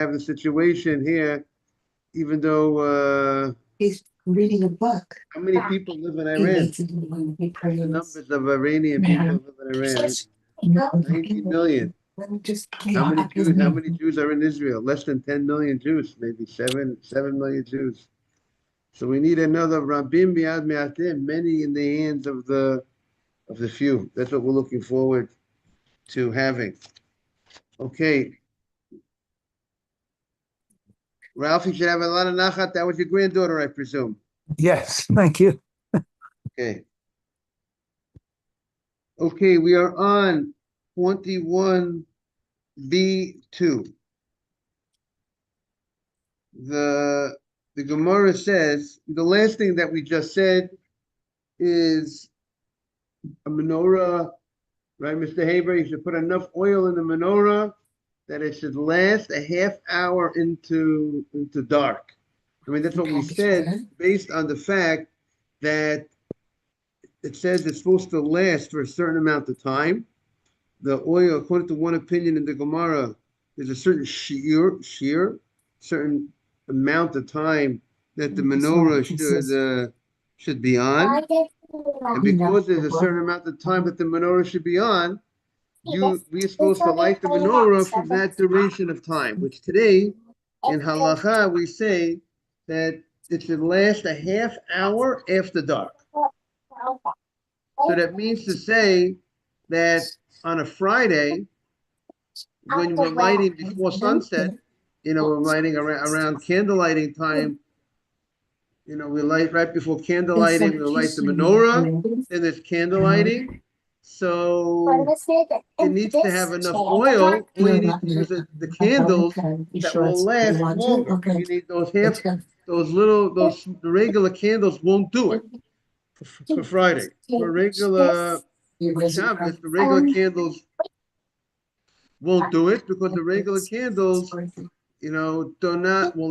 have the situation here, even though He's reading a book. how many people live in He Iran? needs to be one of the The praise. numbers of Iranian people live in Iran. 90 million. Let me just How many Jews? How many Jews are in Israel? Less than 10 million Jews, maybe 7 million Jews. So we need another Rabim Biad Me'atim, many in the hands of the few. That's what we're looking forward to having. Okay. Ralph, you should have a lot of nachat. That was your granddaughter, I presume. Yes, thank you. Okay. Okay, we are on 21B2. The Gemara says, the last thing that we just said is a menorah, right, Mr. Haber? You should put enough oil in the menorah that it should last a half hour into dark. I mean, that's what we said based on the fact that it says it's supposed to last for a certain amount of time. The oil, according to one opinion in the Gemara, there's a certain certain amount of time that the menorah should be on. And because there's a certain amount of time that the menorah should be on, we're supposed to light the menorah for that duration of time, which today in halacha we say that it should last a half hour after dark. So that means to say that on a Friday, when we're lighting before sunset, we're lighting around candlelighting time. We light right before candlelighting, we light the menorah, then there's candlelighting. So it needs to have enough oil. All you need to use the candles that will last longer. You need those the regular candles won't do it for Friday. For regular Shabbos, the regular candles won't do it because the regular candles, will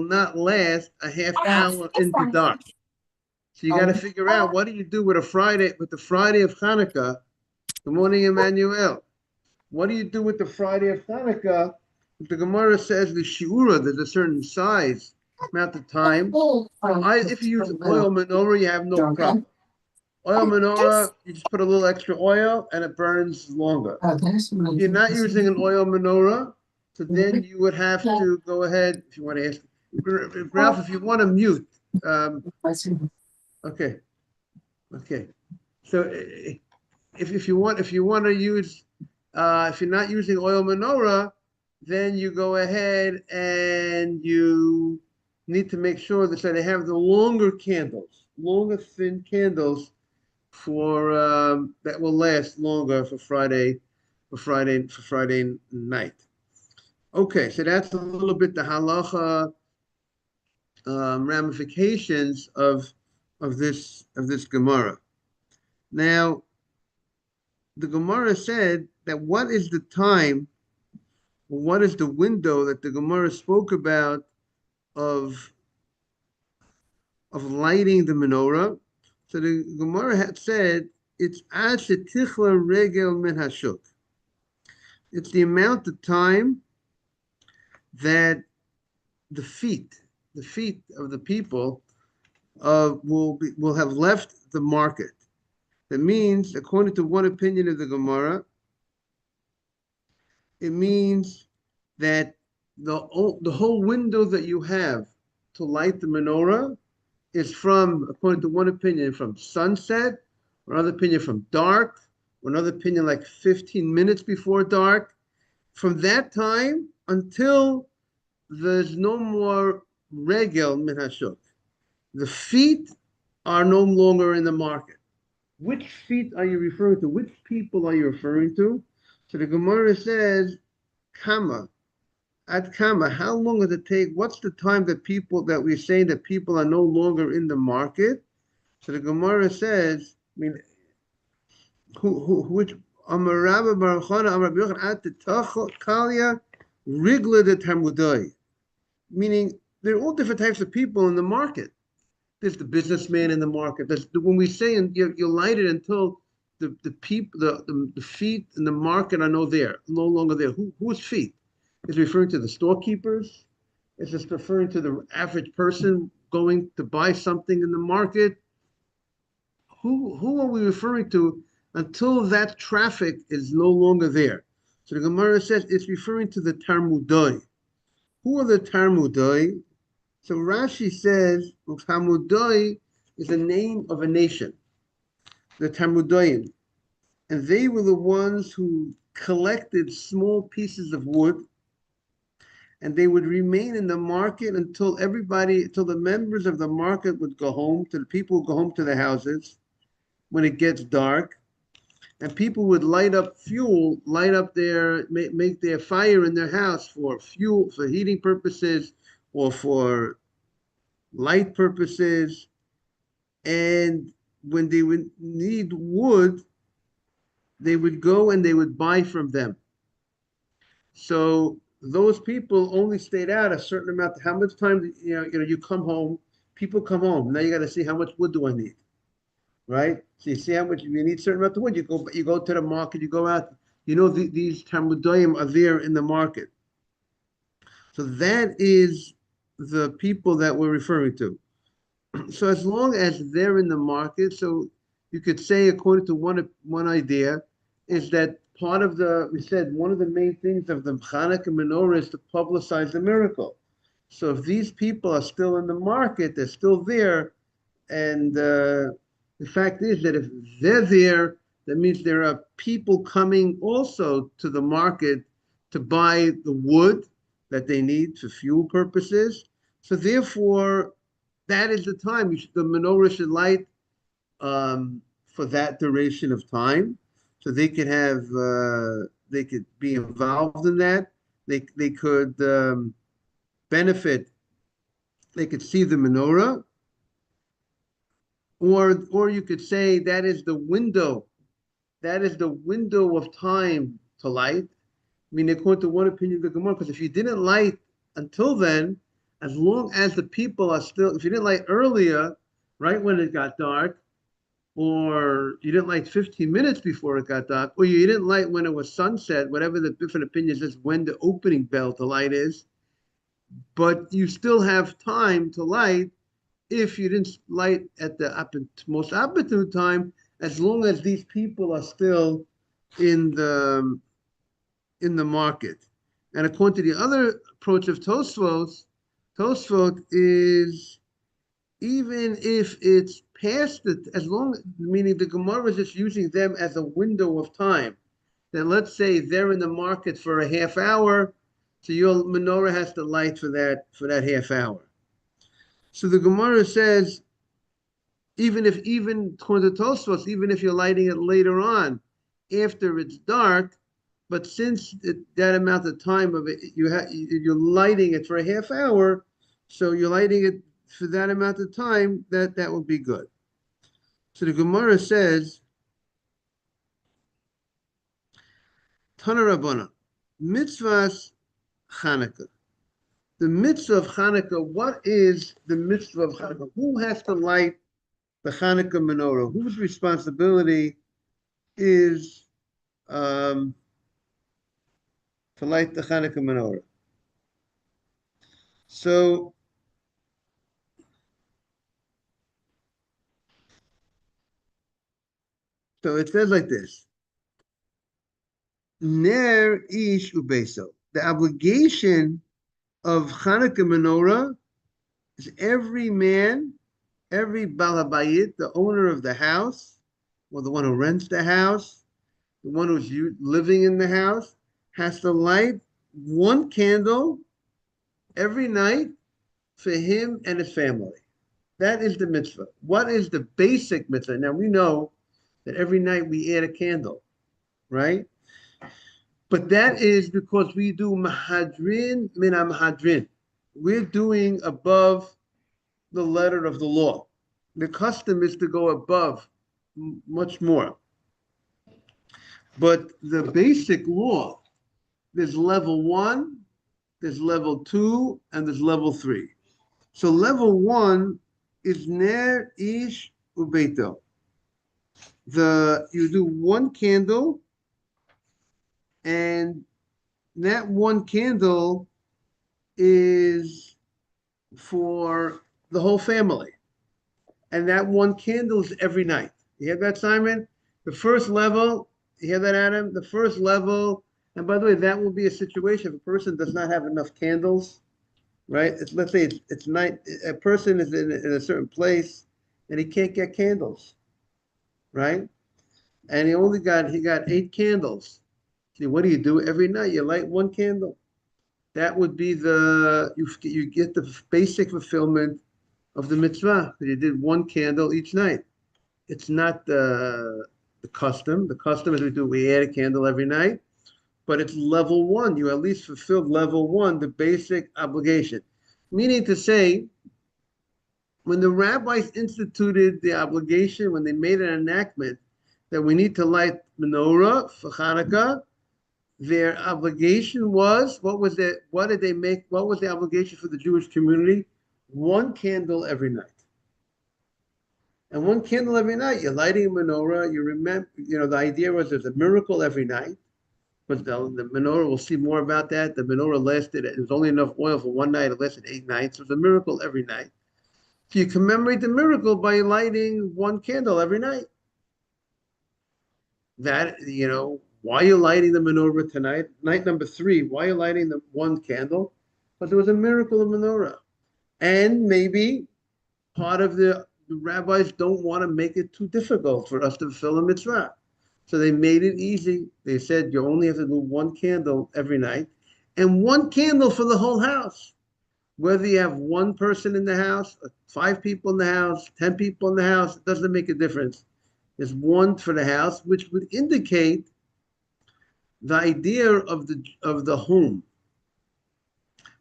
not last a half hour into dark. So you got to figure out what do you do with the Friday of Hanukkah. Good morning, Emmanuel. What do you do with the Friday of Hanukkah? The Gemara says the shiura, there's a certain size amount of time. If you use oil menorah, you have no problem. Oil menorah, you just put a little extra oil and it burns longer. If you're not using an oil menorah, so then you would have to go ahead, if you want to ask, Ralph, if you want to mute. Okay. So if you want to use, if you're not using oil menorah, then you go ahead and you need to make sure that they have the longer thin candles for that will last longer for Friday night. Okay, so that's a little bit the halacha ramifications of this Gemara. Now, the Gemara said that what is the time, or what is the window that the Gemara spoke about of lighting the menorah? So the Gemara had said it's ad shetichla regel min hashuk. It's the amount of time that the feet of the people will have left the market. That means, according to one opinion of the Gemara, it means that the whole window that you have to light the menorah is from, according to one opinion, from sunset, or another opinion from dark, or another opinion like 15 minutes before dark. From that time until there's no more regel min hashuk. The feet are no longer in the market. Which feet are you referring to? Which people are you referring to? So the Gemara says, kama, at kama, how long does it take? What's the time that we're saying that people are no longer in the market? So the Gemara says, which Amarabba Baruchana Amar Biochan at the Talia Rigla de Talmudai. Meaning there are all different types of people in the market. There's the businessman in the market. When we say you light it until the people, the feet in the market are no longer there. Whose feet? Is referring to the storekeepers? Is this referring to the average person going to buy something in the market? Who are we referring to until that traffic is no longer there? So the Gemara says it's referring to the Talmudoi. Who are the Talmudoi? So Rashi says Talmudoi is the name of a nation, the Talmudoim, and they were the ones who collected small pieces of wood, and they would remain in the market until the members of the market would go home, till the people would go home to their houses when it gets dark, and people would light up make their fire in their house for fuel, for heating purposes, or for light purposes. And when they would need wood, they would go and they would buy from them. So those people only stayed out a certain amount. How much time, you come home, people come home. Now you got to see how much wood do I need, right? So you see how much you need, certain amount of wood. You go to the market, you go out. These Talmudoim are there in the market. So that is the people that we're referring to. So as long as they're in the market, so you could say, according to one idea, is that one of the main things of the Chanukah menorah is to publicize the miracle. So if these people are still in the market, they're still there, and the fact is that if they're there, that means there are people coming also to the market to buy the wood that they need for fuel purposes. So therefore, that is the time the menorah should light for that duration of time, so they could be involved in that. They could benefit. They could see the menorah, or you could say that is the window. That is the window of time to light. I mean, according to one opinion of the Gemara, because if you didn't light until then, as long as the people are still, if you didn't light earlier, right when it got dark, or you didn't light 15 minutes before it got dark, or you didn't light when it was sunset, whatever the different opinions is when the opening bell to light is, but you still have time to light if you didn't light at the most opportune time, as long as these people are still in the market. And according to the other approach of Tosfot is, even if it's past it, meaning the Gemara is just using them as a window of time. Then let's say they're in the market for a half hour, so your menorah has to light for that half hour. So the Gemara says, even according to Tosfos, even if you're lighting it later on, after it's dark, but since that amount of time of it, you're lighting it for a half hour, so you're lighting it for that amount of time, that will be good. So the Gemara says, Tana Rabbana, mitzvahs Chanukah. The mitzvah of Chanukah, what is the mitzvah of Chanukah? Who has to light the Chanukah menorah? Whose responsibility is to light the Chanukah menorah? So it says like this: Ner ish ubeso. The obligation of Chanukah menorah is every man, every balabayit, the owner of the house, or the one who rents the house, the one who's living in the house, has to light one candle every night for him and his family. That is the mitzvah. What is the basic mitzvah? Now we know that every night we add a candle, right? But that is because we do mahadrin min mahadrin. We're doing above the letter of the law. The custom is to go above much more. But the basic law, there's level 1, there's level 2, and there's level 3. So level 1 is ner ish ubeito. You do one candle, and that one candle is for the whole family. And that one candle is every night. You have that, Simon? The first level, you hear that, Adam? The first level, and by the way, that will be a situation if a person does not have enough candles, right? Let's say it's night, a person is in a certain place and he can't get candles, right? And he got 8 candles. See, what do? Every night you light one candle. That would be you get the basic fulfillment of the mitzvah. You did one candle each night. It's not the custom. The custom is we add a candle every night, but it's level one. You at least fulfilled level one, the basic obligation. Meaning to say, when the rabbis instituted the obligation, when they made an enactment that we need to light menorah for Hanukkah, their obligation was, what was it? What did they make? What was the obligation for the Jewish community? One candle every night. And one candle every night, you're lighting a menorah. You remember, the idea was there's a miracle every night. But the menorah, we'll see more about that. The menorah lasted, it was only enough oil for one night. It lasted 8 nights. It was a miracle every night. So you commemorate the miracle by lighting one candle every night. That, why are you lighting the menorah tonight? Night number 3, why are you lighting the one candle? But there was a miracle of menorah. And maybe part of the rabbis don't want to make it too difficult for us to fulfill a mitzvah. So they made it easy. They said you only have to do one candle every night and one candle for the whole house. Whether you have one person in the house, 5 people in the house, 10 people in the house, it doesn't make a difference. There's one for the house, which would indicate the idea of the home,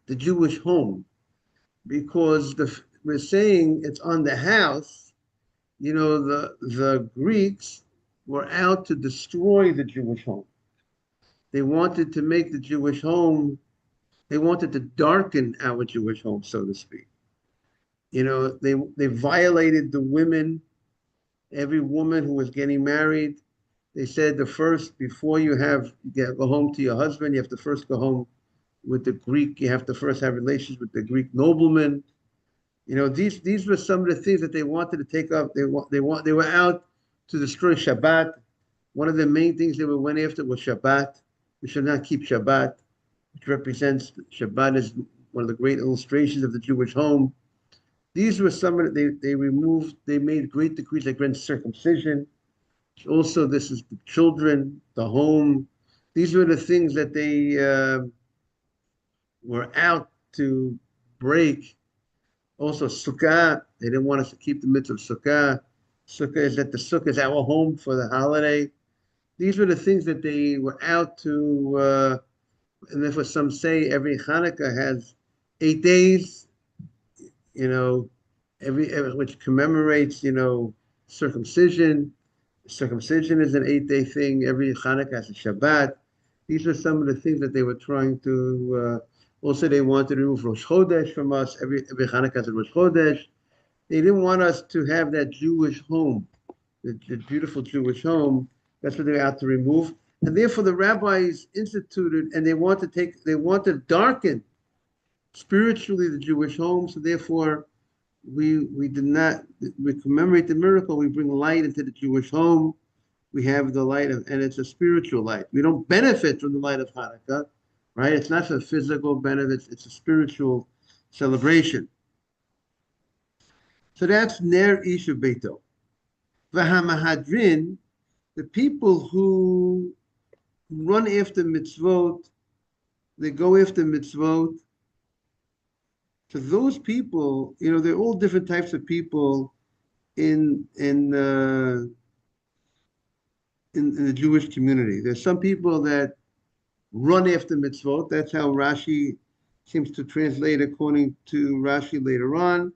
the Jewish home, because we're saying it's on the house. The Greeks were out to destroy the Jewish home. They wanted to make the Jewish home, they wanted to darken our Jewish home, so to speak. They violated the women, every woman who was getting married. They said before you go home to your husband, you have to first go home with the Greek, you have to first have relations with the Greek nobleman. These were some of the things that they wanted to take up. They were out to destroy Shabbat. One of the main things they went after was Shabbat. We should not keep Shabbat, which represents Shabbat is one of the great illustrations of the Jewish home. These were some of they made great decrees against circumcision. Also, this is the children, the home. These were the things that they were out to break. Also, Sukkah, they didn't want us to keep the mitzvah of Sukkah. Sukkah is our home for the holiday. These were the things that they were out to, and therefore some say every Hanukkah has 8 days, which commemorates, circumcision. Circumcision is an 8-day thing. Every Hanukkah has a Shabbat. These are some of the things that they were trying to. Also, they wanted to remove Rosh Chodesh from us. Every Hanukkah has a Rosh Chodesh. They didn't want us to have that Jewish home, the beautiful Jewish home. That's what they were out to remove. And therefore, the rabbis instituted, and they want to darken spiritually the Jewish home. So therefore, we commemorate the miracle. We bring light into the Jewish home. We have the light and it's a spiritual light. We don't benefit from the light of Hanukkah, right? It's not for physical benefits. It's a spiritual celebration. So that's Ner Isha Beito. V'hamahadrin, the people who run after mitzvot, they go after mitzvot. So those people, they're all different types of people in the Jewish community. There's some people that run after mitzvot. That's how Rashi seems to translate according to Rashi later on.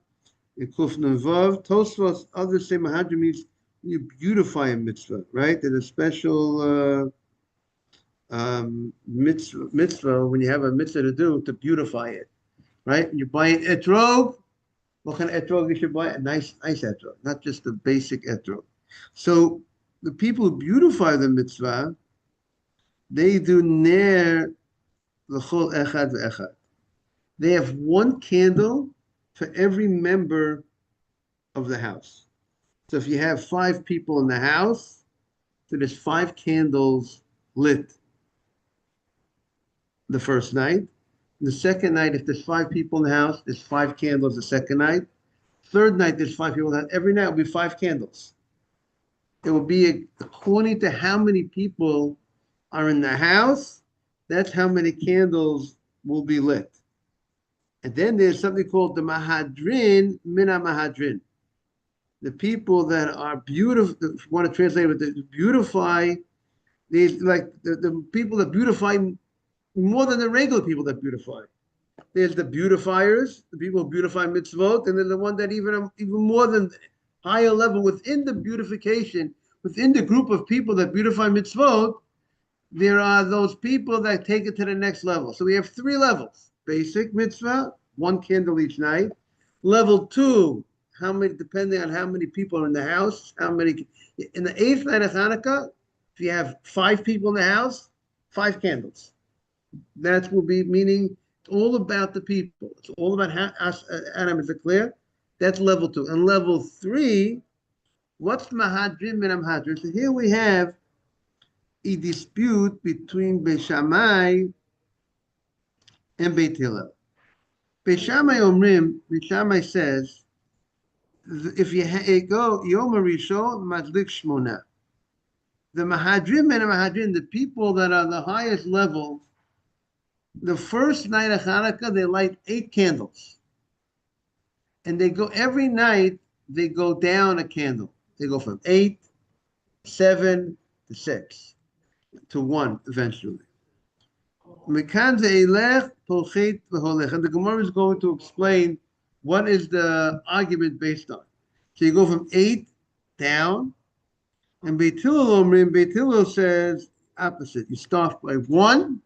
In Kuf Nun Vav, Tosfos, others say Mahadrim means you beautify a mitzvah, right? There's a special mitzvah when you have a mitzvah to do to beautify it, right? You buy an etrog. What kind of etrog you should buy? A nice etrog, not just a basic etrog. So the people who beautify the mitzvah, they do ner l'chol echad ve'echad. They have one candle for every member of the house. So if you have 5 people in the house, so there's 5 candles lit the first night. The second night, if there's 5 people in the house, there's 5 candles the second night. Third night, there's 5 people in the house. Every night will be 5 candles. It will be according to how many people are in the house, that's how many candles will be lit. And then there's something called the Mahadrin Mina Mahadrin. The people that are beautiful, if you want to translate it, beautify, these like the people that beautify more than the regular people that beautify. There's the beautifiers, the people who beautify mitzvot, and then the one that even more than higher level within the beautification, within the group of people that beautify mitzvot, there are those people that take it to the next level. So we have 3 levels: basic mitzvah, 1 candle each night. Level 2, how many, depending on how many people are in the house, how many. In the 8th night of Hanukkah, if you have 5 people in the house, 5 candles. That will be meaning it's all about the people. It's all about Adam. Is it clear? That's level 2. And level 3, what's Mahadrim and Amhadrim? So here we have a dispute between Beit Shammai and Beit Hillel. Beit Shammai Omrim, Beit Shammai says, if you go Yom Rishon Madlik Shmona, the Mahadrim and Mahadrim, the people that are the highest level, the first night of Hanukkah, they light 8 candles. And they go, every night, they go down a candle. They go from 8, 7, to 6, to 1 eventually. And the Gemara is going to explain what is the argument based on. So you go from 8 down, and Beit Hillel says opposite. You start by 1,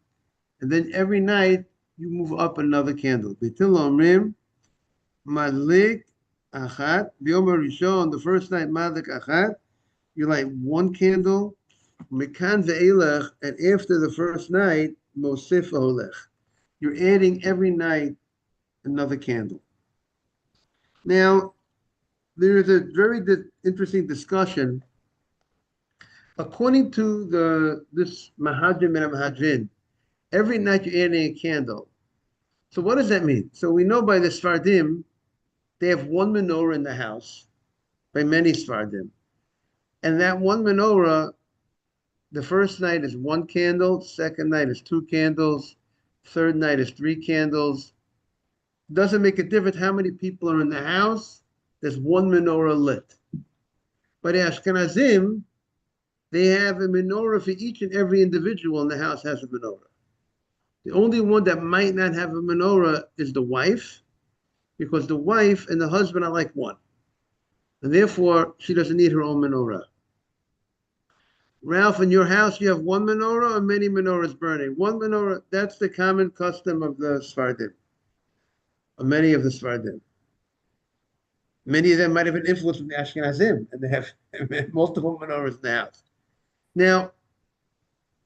and then every night you move up another candle. Beit Hillel Omrim, Madlik Achat, B'Yom Rishon, the first night Madlik Achat, you light 1 candle, Mekan ve'elech, and after the first night, Mosif Olech. You're adding every night another candle. Now, there is a very interesting discussion. According to this Mahadrim and Mahadrin, every night you're adding a candle. So what does that mean? So we know by the Sfardim, they have 1 menorah in the house, by many Sfardim. And that 1 menorah, the first night is 1 candle, second night is 2 candles, third night is 3 candles. Doesn't make a difference how many people are in the house, there's 1 menorah lit. But the Ashkenazim, they have a menorah for each and every individual in the house has a menorah. The only one that might not have a menorah is the wife, because the wife and the husband are like one. And therefore, she doesn't need her own menorah. Ralph, in your house, you have 1 menorah or many menorahs burning? 1 menorah, that's the common custom of the Sfardim, or many of the Sfardim. Many of them might have been influenced from the Ashkenazim, and they have multiple menorahs in the house. Now,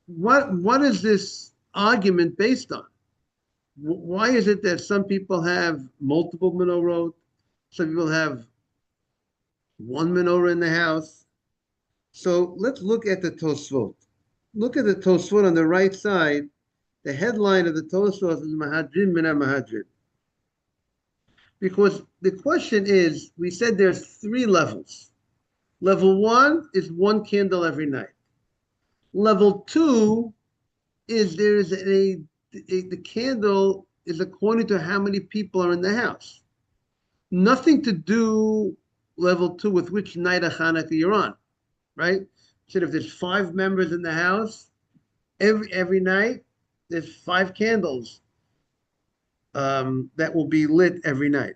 what is this argument based on? Why is it that some people have multiple menorot, some people have 1 menorah in the house? So let's look at the Tosfot. Look at the Tosfot on the right side. The headline of the Tosfot is Mahadrim Mina Mahadrim. Because the question is, we said there's 3 levels. Level 1 is 1 candle every night. Level 2 is the candle is according to how many people are in the house. Nothing to do, level 2, with which night of Hanukkah you're on, right? So if there's 5 members in the house, every night there's 5 candles that will be lit every night.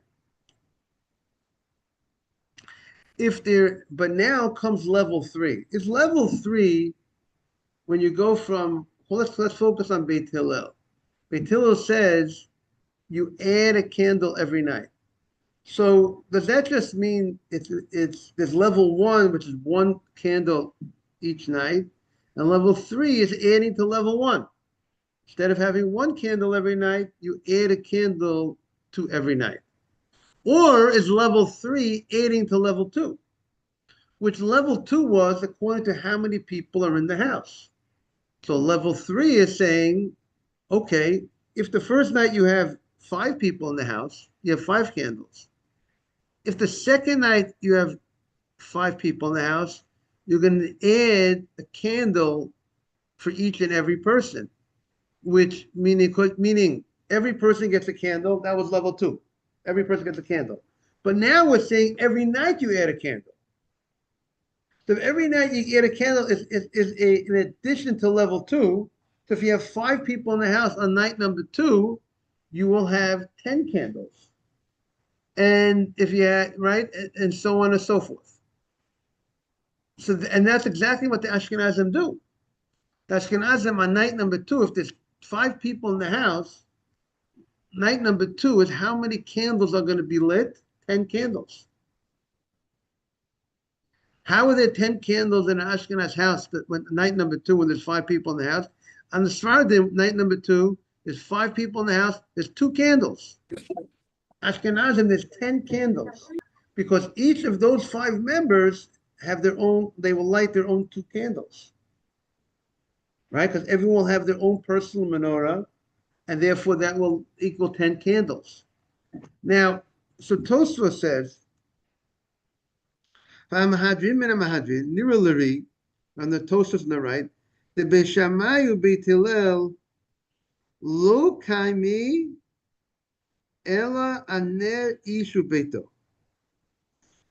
But now comes level 3. It's level 3 when you go from, well, let's focus on Beit Hillel. Beit Hillel says you add a candle every night. So does that just mean there's level 1, which is 1 candle each night, and level 3 is adding to level 1. Instead of having 1 candle every night, you add a candle to every night. Or is level 3 adding to level 2? Which level 2 was according to how many people are in the house. So level 3 is saying, okay, if the first night you have 5 people in the house, you have 5 candles. If the second night you have 5 people in the house, you're going to add a candle for each and every person, which meaning every person gets a candle. That was level 2. Every person gets a candle. But now we're saying every night you add a candle. So every night you add a candle is in addition to level 2. So if you have 5 people in the house on night number 2, you will have 10 candles. And if you had, right, and so on and so forth. So, and that's exactly what the Ashkenazim do. The Ashkenazim on night number 2, if there's 5 people in the house, night number 2 is how many candles are going to be lit? 10 candles. How are there 10 candles in an Ashkenaz house that when night number 2 when there's 5 people in the house? On the Sephardim, night number 2, there's 5 people in the house, there's 2 candles. Ashkenazim, there's 10 candles. Because each of those 5 members have their own, they will light their own 2 candles. Right? Because everyone will have their own personal menorah, and therefore that will equal 10 candles. Now, so Tosfos says, Mahadrim and Mahadrim, Niralari, on the Tosfos on the right, the Beishamayu Beit Hillel lo kaimi ela aner ishu beito.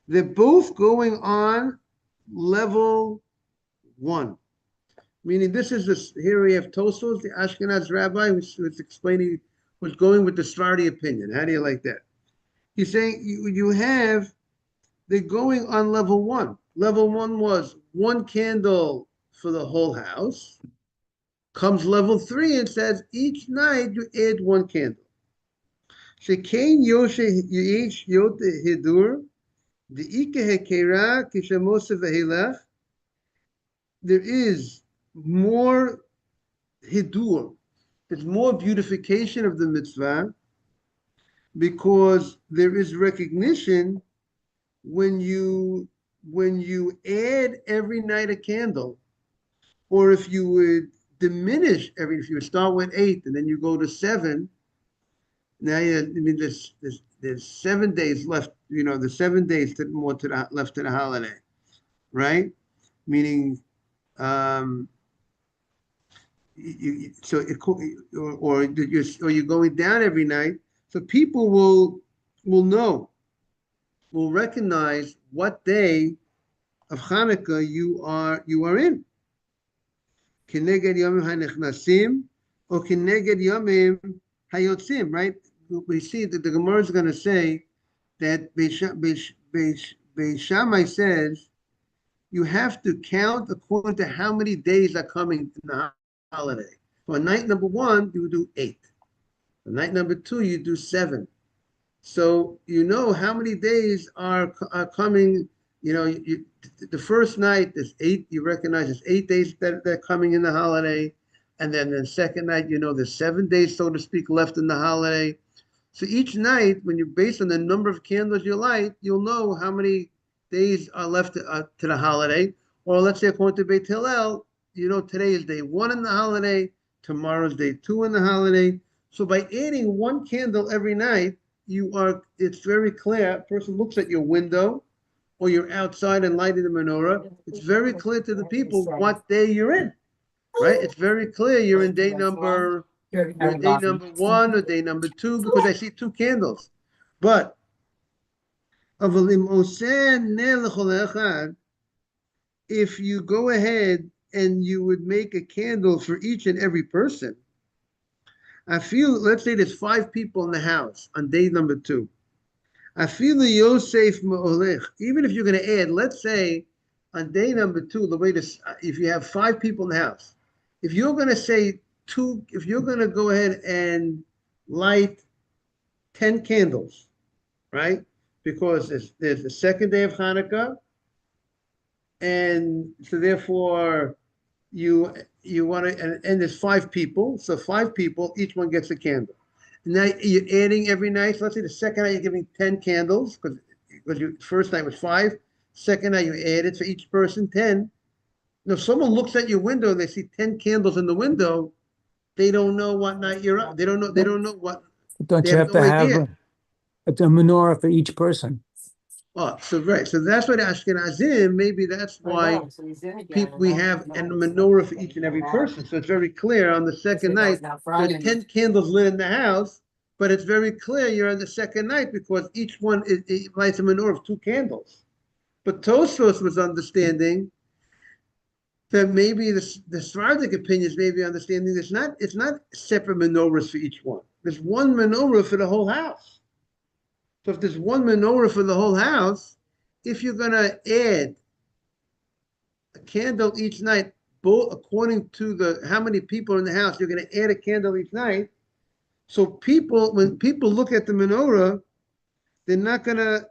They're both going on level 1. Meaning this is this, here we have Tosfos, the Ashkenaz rabbi, who's explaining, who's going with the Sephardi opinion. How do you like that? He's saying you have, they're going on level 1. Level 1 was 1 candle for the whole house. Comes level 3 and says each night you add 1 candle. Shekain Yoshe Yish Yot Hidur, the Ike Hekera Kishamosa Vehilach. There is more hidur, there's more beautification of the mitzvah because there is recognition when you add every night a candle, or if you would diminish if you start with 8 and then you go to 7. Now there's 7 days left. There's 7 days left to the holiday, right? Meaning. Or you're going down every night, so people will recognize what day of Hanukkah you are in. Kineged yomim hanechnasim or kineged yomim hayotzim, right? We see that the Gemara is going to say that Beis Shammai says you have to count according to how many days are coming in the holiday. So on night number 1, you do 8. On night number 2, you do 7. So you know how many days are coming. The first night there's 8. You recognize there's 8 days that are coming in the holiday, and then the second night there's 7 days, so to speak, left in the holiday. So each night, when you're based on the number of candles you light, you'll know how many days are left to the holiday. Or let's say according to Beit Hillel, today is day 1 in the holiday, tomorrow's day 2 in the holiday. So by adding 1 candle every night, it's very clear. A person looks at your window or you're outside and lighting the menorah. It's very clear to the people what day you're in, right? It's very clear you're in day number 1 or day number 2 because I see 2 candles. But if you go ahead and you would make a candle for each and every person, let's say there's 5 people in the house on day number 2. Yosef Ma'olech, even if you're going to add, let's say on day number 2, if you have 5 people in the house, if you're going to go ahead and light 10 candles, right? Because there's the second day of Hanukkah, and so therefore you want to, and there's 5 people, so 5 people, each one gets a candle. Now you're adding every night. So let's say the second night you're giving 10 candles because your first night was 5. Second night you added for each person 10. Now, if someone looks at your window and they see 10 candles in the window, they don't know what night you're up. They don't know. They don't know what. Don't They you have have no to have idea. a menorah for each person? Oh, so right. So that's what Ashkenazim. Maybe that's why we have a menorah for each and every person. So it's very clear on the second night. There's 10 candles lit in the house, but it's very clear you're on the second night because each one lights a menorah of 2 candles. But Tosfos was understanding that maybe the Sephardic opinion is maybe understanding it's not separate menorahs for each one. There's one menorah for the whole house. So if there's one menorah for the whole house, if you're gonna add a candle each night, both according to the how many people are in the house, you're gonna add a candle each night. So when people look at the menorah, they're not gonna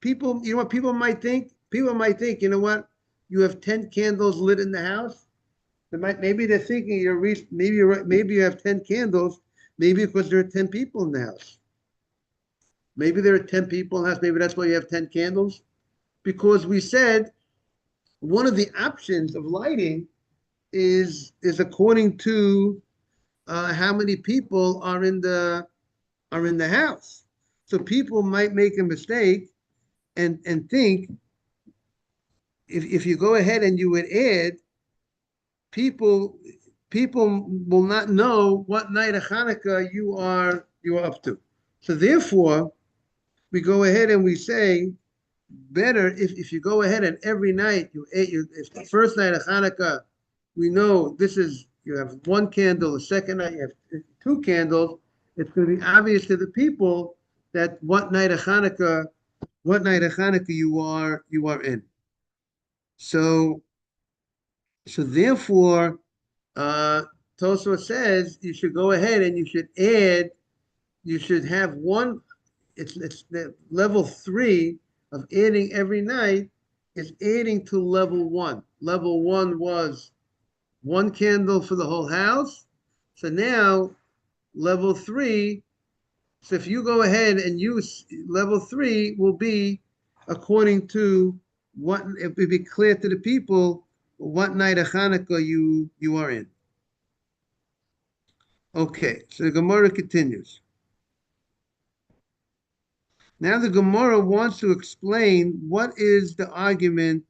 people. You know what people might think? People might think, you know what? You have 10 candles lit in the house. Maybe they're thinking maybe you're right. Maybe you have 10 candles. Maybe because there are 10 people in the house. Maybe there are 10 people in the house. Maybe that's why you have 10 candles. Because we said one of the options of lighting is according to how many people are in the house. So people might make a mistake and think if you go ahead and you would add, people will not know what night of Hanukkah you are up to. So therefore, we go ahead and we say better if you go ahead and every night if the first night of Hanukkah, we know you have 1 candle, the second night you have 2 candles, it's going to be obvious to the people that what night of Hanukkah you are in. So therefore, Tosfos says you should go ahead and you should have one. It's the level 3 of adding every night is adding to level 1. Level 1 was 1 candle for the whole house. So now level 3. So if you go ahead and use level 3 will be according to what it would be clear to the people what night of Hanukkah you are in. Okay, so the Gemara continues. Now the Gemara wants to explain what is the argument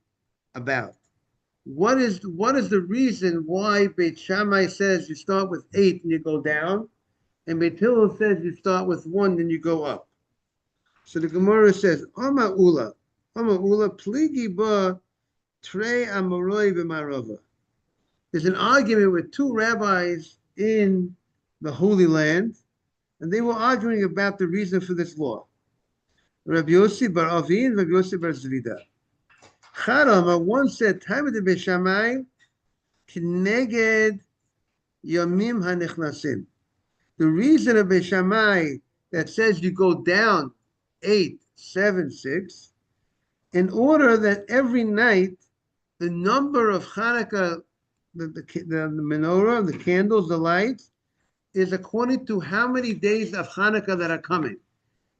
about. What is the reason why Beit Shammai says you start with 8 and you go down, and Beit Hillel says you start with 1 and you go up. So the Gemara says, Ama Ula, pligi ba trei amoroi b'marova. There's an argument with 2 rabbis in the Holy Land, and they were arguing about the reason for this law. Rabbi Yossi bar Avi and Rabbi Yossi bar Zvida. Charama, one said, Time of the Beit Shammai, Kneged Yomim HaNechnasim. The reason of Beit Shammai that says you go down 8, 7, 6, in order that every night the number of Hanukkah, the menorah, the candles, the lights, is according to how many days of Hanukkah that are coming.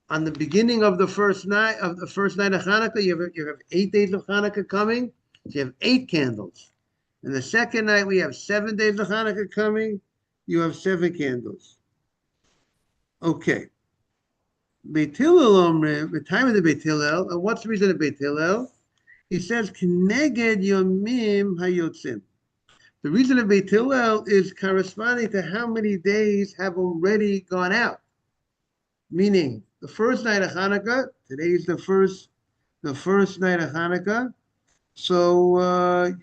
On the beginning of the first night of Hanukkah, you have 8 days of Hanukkah coming. So you have 8 candles. And the second night we have 7 days of Hanukkah coming. You have 7 candles. Okay. Beit Hillel the time of the Beit Hillel, and what's the reason of Beit Hillel? He says Kneged Yomim Hayotzim. The reason of Beit Hillel is corresponding to how many days have already gone out. Meaning, the first night of Hanukkah, today is the first night of Hanukkah. So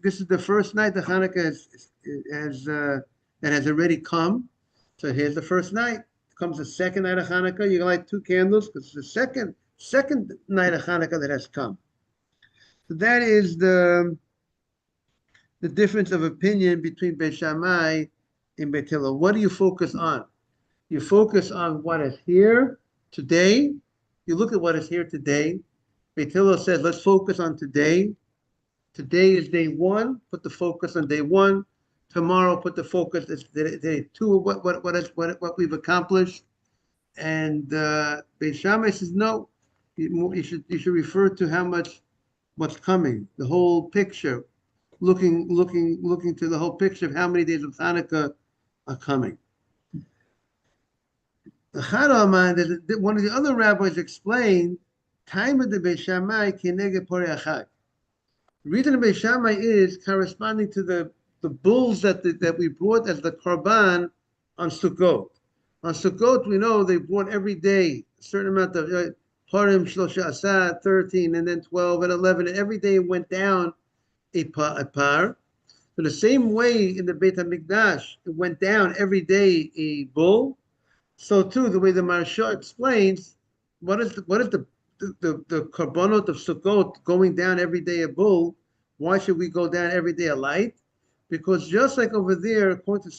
this is the first night the Hanukkah has already come. So here's the first night. Comes the second night of Hanukkah. You light 2 candles because it's the second night of Hanukkah that has come. So that is the difference of opinion between Beit Shammai and Beit Hillel. What do you focus on? You focus on what is here today. You look at what is here today. Beit Hillel says, let's focus on today. Today is day 1. Put the focus on day 1. Tomorrow, put the focus. It's day 2. What we've accomplished. And Beis Shammai says no. You should refer to what's coming, the whole picture, looking to the whole picture of how many days of Hanukkah are coming. The Charaman, one of the other rabbis explained, time of the Beis Shammai keneged porei achag. The reason the Beis Shammai is corresponding to the bulls that we brought as the korban on Sukkot. On Sukkot, we know they brought every day a certain amount of parim, shlosha asad, 13, and then 12 and 11, and every day it went down a par. So the same way in the Beit HaMikdash, it went down every day a bull. So too, the way the Maharsha explains, what is the korbanot of Sukkot going down every day a bull? Why should we go down every day a light? Because just like over there, according to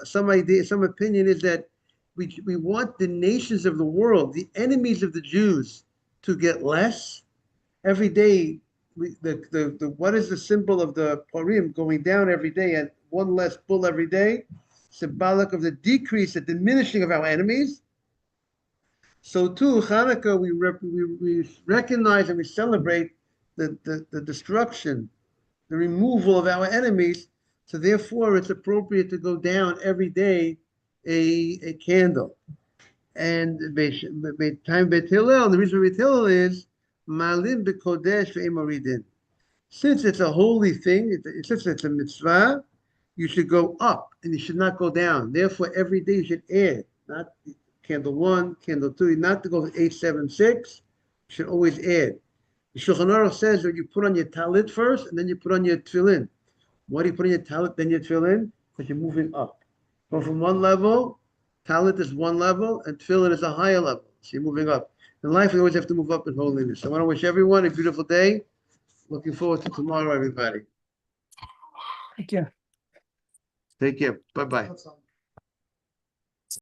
some opinion is that we want the nations of the world, the enemies of the Jews, to get less. Every day, what is the symbol of the Purim going down every day and one less bull every day? Symbolic of the decrease, the diminishing of our enemies. So too, Hanukkah, we recognize and we celebrate the destruction, the removal of our enemies. So therefore, it's appropriate to go down every day a candle. And time Beit Hillel, the reason Beit Hillel is Malim b'kodesh ve'emoridin. Since it's a holy thing, since it's a mitzvah, you should go up and you should not go down. Therefore, every day you should add, not candle 1, candle 2, not to go 8, 7, 6. You should always add. The Shulchan Aruch says that you put on your talit first and then you put on your tefillin. Why do you put on your talit, then your tefillin? Because you're moving up. Go from one level, talit is one level, and tefillin is a higher level. So you're moving up. In life, we always have to move up in holiness. I want to wish everyone a beautiful day. Looking forward to tomorrow, everybody. Thank you. Take care. Bye-bye.